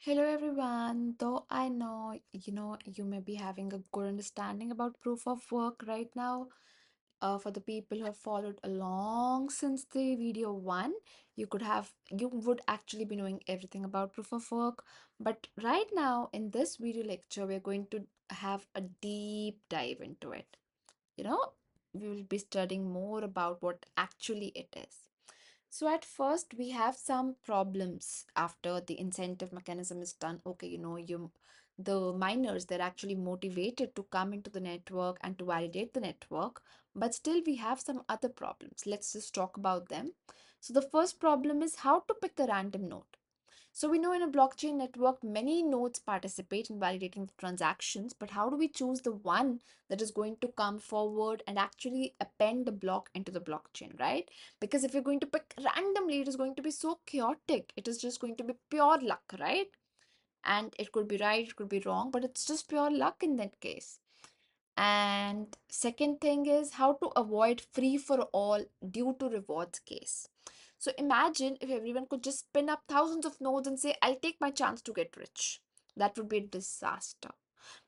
Hello everyone. Though I know, you may be having a good understanding about proof of work right now. For the people who have followed along since the video one, you would actually be knowing everything about proof of work. But right now in this video lecture, we're going to have a deep dive into it. You know, we will be studying more about what actually it is. So at first we have some problems after the incentive mechanism is done. Okay, the miners, they're actually motivated to come into the network and to validate the network, but still we have some other problems. Let's just talk about them. So the first problem is how to pick a random node. So we know in a blockchain network, many nodes participate in validating the transactions, but how do we choose the one that is going to come forward and actually append the block into the blockchain, right? Because if you're going to pick randomly, it is going to be so chaotic. It is just going to be pure luck, right? And it could be right, it could be wrong, but it's just pure luck in that case. And second thing is how to avoid free for all due to rewards case. So imagine if everyone could just spin up thousands of nodes and say, I'll take my chance to get rich. That would be a disaster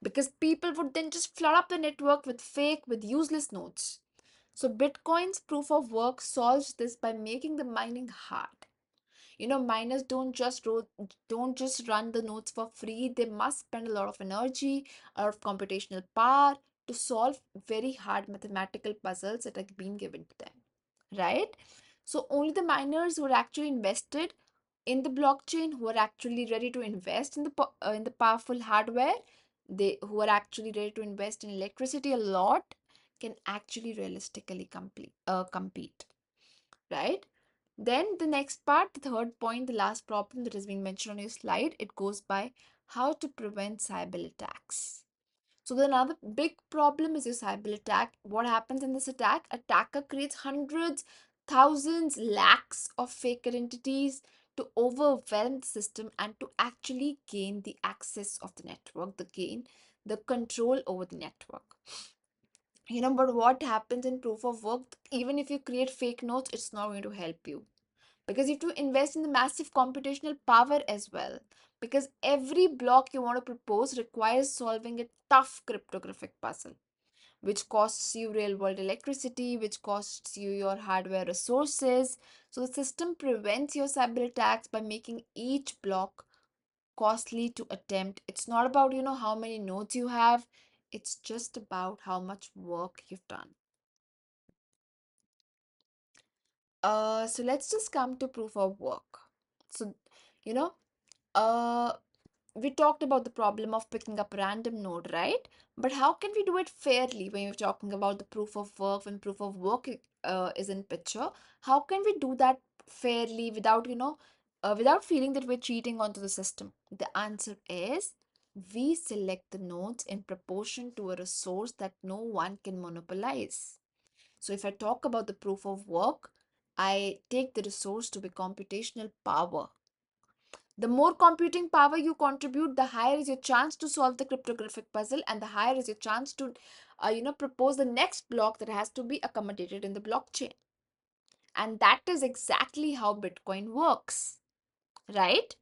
because people would then just flood up the network with useless nodes. So Bitcoin's proof of work solves this by making the mining hard. Miners don't just run the nodes for free. They must spend a lot of energy, a lot of computational power to solve very hard mathematical puzzles that are being given to them, right? So only the miners who are actually invested in the blockchain, who are actually ready to invest in the powerful hardware, they who are actually ready to invest in electricity a lot, can actually realistically compete, right? Then the next part, the third point, the last problem that has been mentioned on your slide, it goes by how to prevent cyber attacks. So the another big problem is your cyber attack. What happens in this attack? Attacker creates hundreds, thousands, lakhs of fake identities to overwhelm the system and to actually gain the access of the network, the control over the network. But what happens in proof of work, even if you create fake notes, it's not going to help you because you have to invest in the massive computational power as well, because every block you want to propose requires solving a tough cryptographic puzzle, which costs you real world electricity, which costs you your hardware resources. So the system prevents your cyber attacks by making each block costly to attempt. It's not about how many nodes you have, it's just about how much work you've done. So let's just come to proof of work. So you know uh we talked about the problem of picking up a random node, right? But how can we do it fairly when you're talking about the proof of work, when proof of work is in picture? How can we do that fairly without feeling that we're cheating onto the system? The answer is we select the nodes in proportion to a resource that no one can monopolize. So if I talk about the proof of work, I take the resource to be computational power. The more computing power you contribute, the higher is your chance to solve the cryptographic puzzle, and the higher is your chance to, propose the next block that has to be accommodated in the blockchain. And that is exactly how Bitcoin works, right?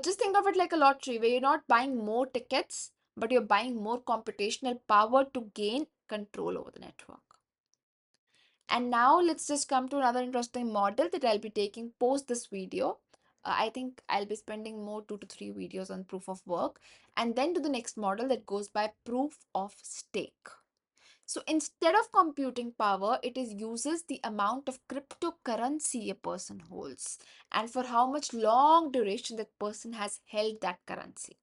Just think of it like a lottery where you're not buying more tickets, but you're buying more computational power to gain control over the network. And now let's just come to another interesting model that I'll be taking post this video. I think I'll be spending more 2 to 3 videos on proof of work and then to the next model that goes by proof of stake. So instead of computing power, it is uses the amount of cryptocurrency a person holds and for how much long duration that person has held that currency.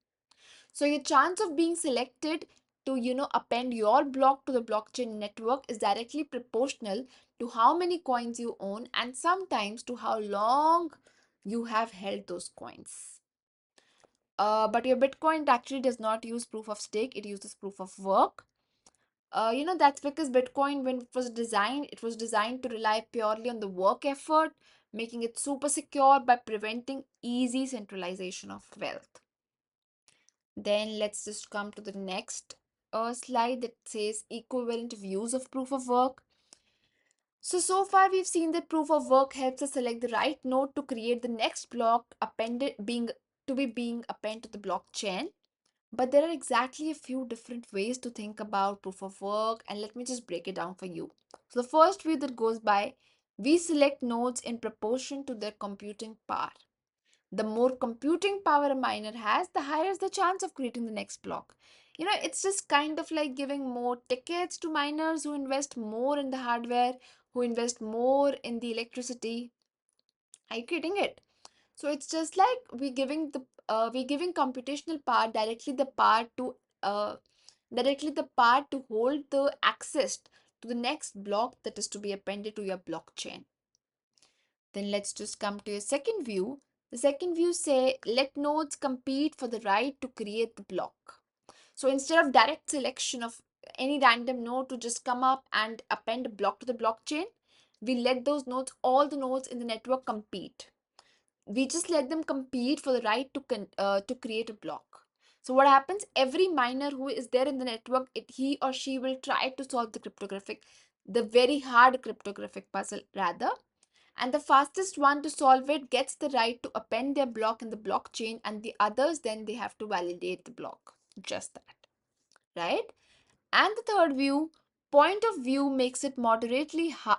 So your chance of being selected to, append your block to the blockchain network is directly proportional to how many coins you own and sometimes to how long you have held those coins. But your Bitcoin actually does not use proof of stake, it uses proof of work. That's because Bitcoin, when it was designed to rely purely on the work effort, making it super secure by preventing easy centralization of wealth. Then let's just come to the next slide that says equivalent views of proof of work. So far we've seen that proof of work helps us select the right node to create the next block appended being to be being append to the blockchain. But there are exactly a few different ways to think about proof of work, and let me just break it down for you. So, the first view that goes by, we select nodes in proportion to their computing power. The more computing power a miner has, the higher is the chance of creating the next block. It's just kind of like giving more tickets to miners who invest more in the hardware, who invest more in the electricity. Are you getting it? So it's just like we're giving computational power uh directly the power to hold the access to the next block that is to be appended to your blockchain. Then let's just come to your second view. The second view say let nodes compete for the right to create the block. So instead of direct selection of any random node to just come up and append a block to the blockchain, we let all the nodes in the network compete. We just let them compete for the right to create a block. So what happens? Every miner who is there in the network, he or she will try to solve the very hard cryptographic puzzle rather, and the fastest one to solve it gets the right to append their block in the blockchain, and the others then they have to validate the block. Just that, right? And the third view, point of view makes it moderately hard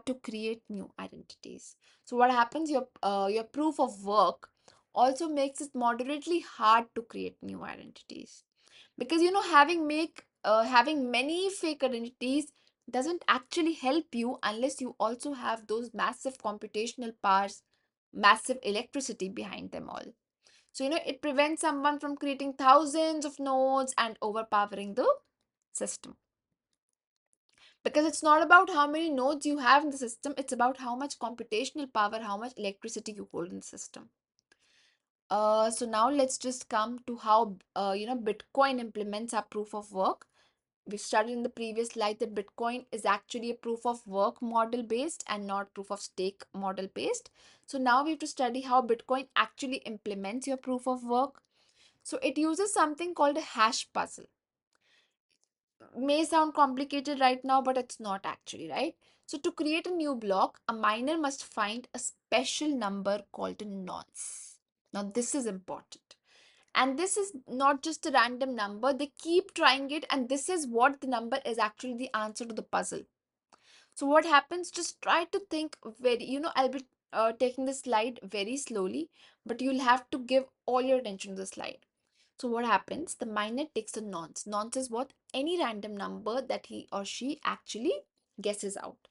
to create new identities. So what happens? Your proof of work also makes it moderately hard to create new identities, because having many fake identities doesn't actually help you unless you also have those massive computational powers, massive electricity behind them all. So, it prevents someone from creating thousands of nodes and overpowering the system. Because it's not about how many nodes you have in the system, it's about how much computational power, how much electricity you hold in the system. So now let's just come to how Bitcoin implements our proof of work. We studied in the previous slide that Bitcoin is actually a proof of work model based and not proof of stake model based. So now we have to study how Bitcoin actually implements your proof of work. So it uses something called a hash puzzle. May sound complicated right now, but it's not actually, right? So to create a new block, a miner must find a special number called a nonce. Now this is important. And this is not just a random number. They keep trying it, and this is what the number is actually the answer to the puzzle. So what happens? Just try to think I'll be taking the slide very slowly, but you'll have to give all your attention to the slide. So what happens? The miner takes a nonce. Nonce is what? Any random number that he or she actually guesses out.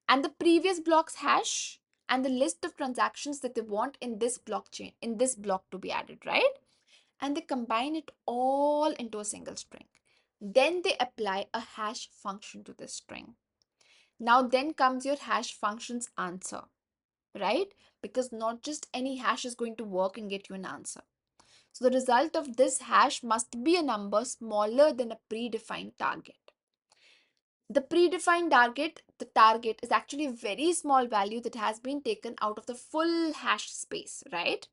And the previous block's hash and the list of transactions that they want in this block to be added, right? And they combine it all into a single string. Then they apply a hash function to this string. Now then comes your hash function's answer, right? Because not just any hash is going to work and get you an answer. So the result of this hash must be a number smaller than a predefined target. The target is actually a very small value that has been taken out of the full hash space, right?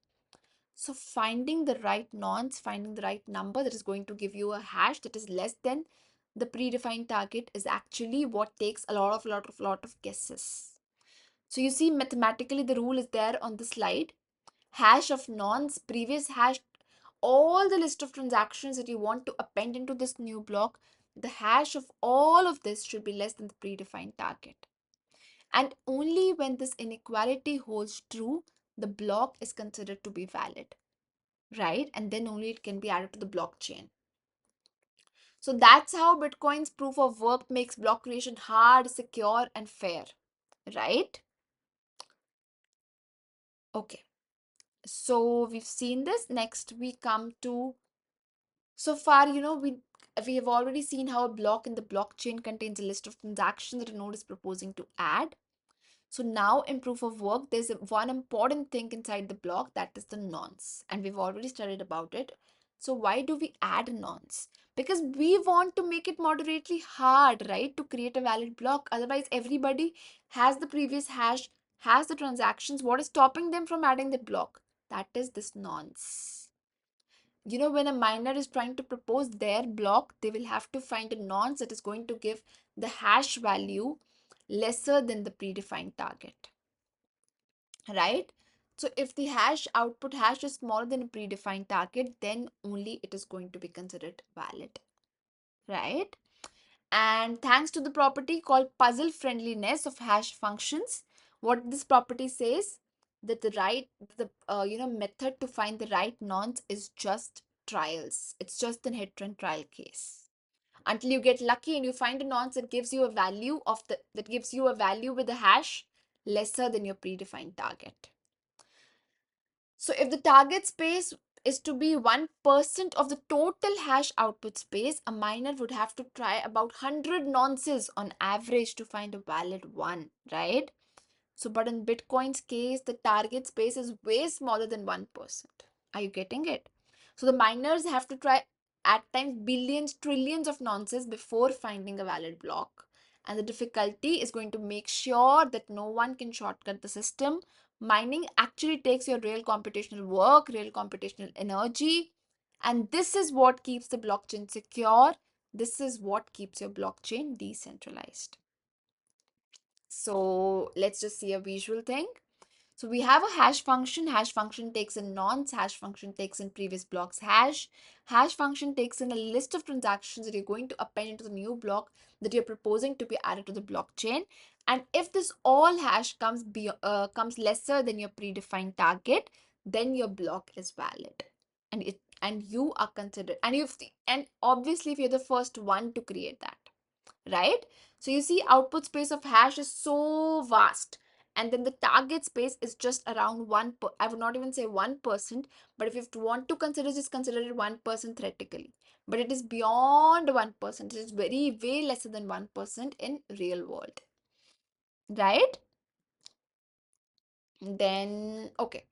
So finding the right nonce, finding the right number that is going to give you a hash that is less than the predefined target is actually what takes a lot of guesses. So you see mathematically the rule is there on the slide. Hash of nonce, previous hash, all the list of transactions that you want to append into this new block, the hash of all of this should be less than the predefined target. And only when this inequality holds true, the block is considered to be valid, right? And then only it can be added to the blockchain. So that's how Bitcoin's proof of work makes block creation hard, secure, and fair, right? Okay. So we've seen this. Next, we come to so far, we have already seen how a block in the blockchain contains a list of transactions that a node is proposing to add. So now in proof of work, there's one important thing inside the block, that is the nonce, and we've already studied about it. So why do we add a nonce? Because we want to make it moderately hard, right, to create a valid block. Otherwise, everybody has the previous hash, has the transactions. What is stopping them from adding the block? That is this nonce. When a miner is trying to propose their block, they will have to find a nonce that is going to give the hash value lesser than the predefined target, right? So if the hash output hash is smaller than a predefined target, then only it is going to be considered valid, right? And thanks to the property called puzzle friendliness of hash functions, what this property says, that the method to find the right nonce is just trials. It's just an hit and trial case until you get lucky and you find a nonce that gives you a value with a hash lesser than your predefined target. So if the target space is to be 1% of the total hash output space, a miner would have to try about 100 nonces on average to find a valid one, right? So, but in Bitcoin's case, the target space is way smaller than 1%. Are you getting it? So the miners have to try at times billions, trillions of nonces before finding a valid block. And the difficulty is going to make sure that no one can shortcut the system. Mining actually takes your real computational work, real computational energy. And this is what keeps the blockchain secure. This is what keeps your blockchain decentralized. So let's just see a visual thing. So we have a hash function. Hash function takes in nonce. Hash function takes in previous block's hash. Hash function takes in a list of transactions that you're going to append into the new block that you're proposing to be added to the blockchain. And if this all hash comes lesser than your predefined target, then your block is valid, and you are considered. And obviously, if you're the first one to create that, right? So you see output space of hash is so vast, and then the target space is just around I would not even say 1%, but if you want to consider, just consider it 1% theoretically, but it is beyond 1%. It is very way lesser than 1% in real world, right? Then okay,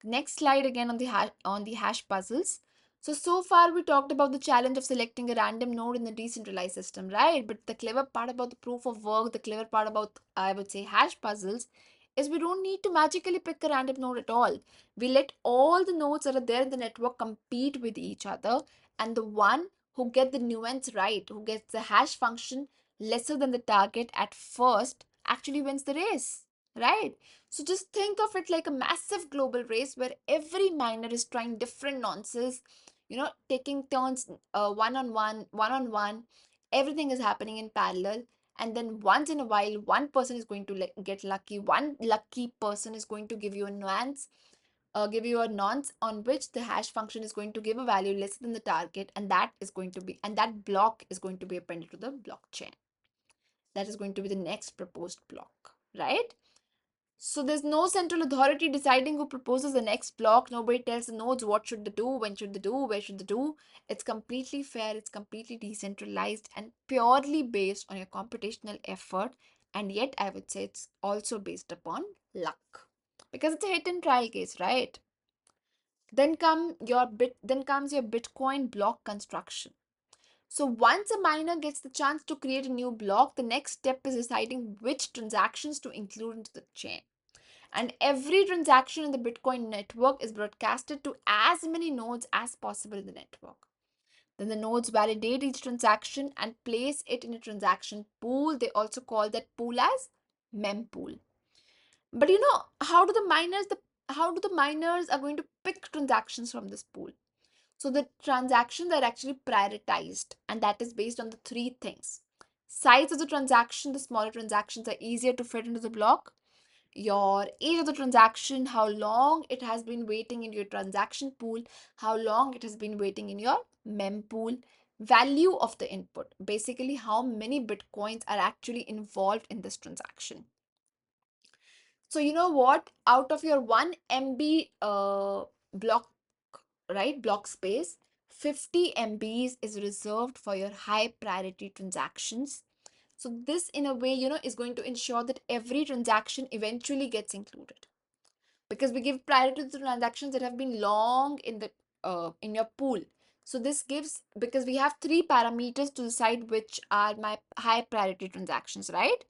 next slide again on the hash puzzles. So far we talked about the challenge of selecting a random node in the decentralized system, right? But the clever part about the proof of work, the clever part about, I would say, hash puzzles, is we don't need to magically pick a random node at all. We let all the nodes that are there in the network compete with each other, and the one who get the nuance right, who gets the hash function lesser than the target at first, actually wins the race, right? So just think of it like a massive global race where every miner is trying different nonces, taking turns, one on one. Everything is happening in parallel. And then once in a while, one person is going to get lucky. One lucky person is going to give you a nonce on which the hash function is going to give a value less than the target, and that block is going to be appended to the blockchain. That is going to be the next proposed block, right? So there's no central authority deciding who proposes the next block. Nobody tells the nodes what should they do, when should they do, where should they do. It's completely fair, it's completely decentralized, and purely based on your computational effort. And yet, I would say it's also based upon luck. Because it's a hit and trial case, right? Then comes your Bitcoin block construction. So once a miner gets the chance to create a new block, the next step is deciding which transactions to include into the chain. And every transaction in the Bitcoin network is broadcasted to as many nodes as possible in the network. Then the nodes validate each transaction and place it in a transaction pool. They also call that pool as mempool. But how do the miners are going to pick transactions from this pool? So the transactions are actually prioritized, and that is based on the three things. Size of the transaction, the smaller transactions are easier to fit into the block. Your age of the transaction, how long it has been waiting in your transaction pool, how long it has been waiting in your mempool. Value of the input, basically how many bitcoins are actually involved in this transaction. So you know what, out of your 1 MB block, right, block space, 50 MBs is reserved for your high priority transactions. So this in a way, is going to ensure that every transaction eventually gets included, because we give priority to the transactions that have been long in your pool. So this gives, because we have three parameters to decide which are my high priority transactions, right?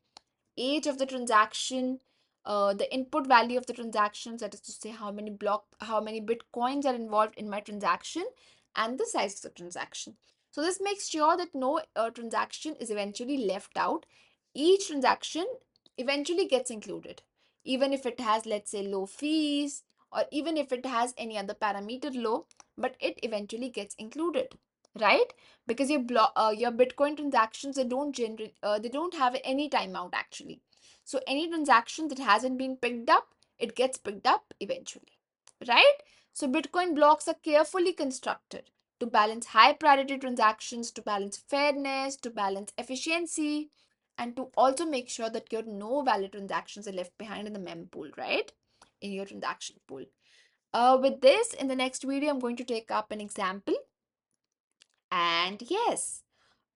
Age of the transaction, the input value of the transactions, that is to say how many bitcoins are involved in my transaction, and the size of the transaction. So this makes sure that no transaction is eventually left out. Each transaction eventually gets included. even if it has, let's say, low fees, or even if it has any other parameter low, but it eventually gets included, right? Because your Bitcoin transactions, they don't generate, they don't have any timeout actually. So any transaction that hasn't been picked up, it gets picked up eventually, right? So Bitcoin blocks are carefully constructed to balance high priority transactions, to balance fairness, to balance efficiency, and to also make sure that your no valid transactions are left behind in the mempool, right? In your transaction pool. With this, in the next video, I'm going to take up an example. And yes,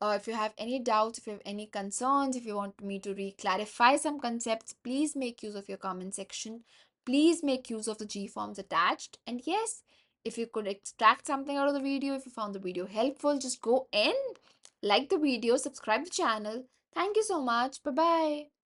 if you have any doubts, if you have any concerns, if you want me to re-clarify some concepts, please make use of your comment section. Please make use of the G forms attached. And yes, if you could extract something out of the video, if you found the video helpful, just go in, like the video, subscribe the channel. Thank you so much. Bye bye.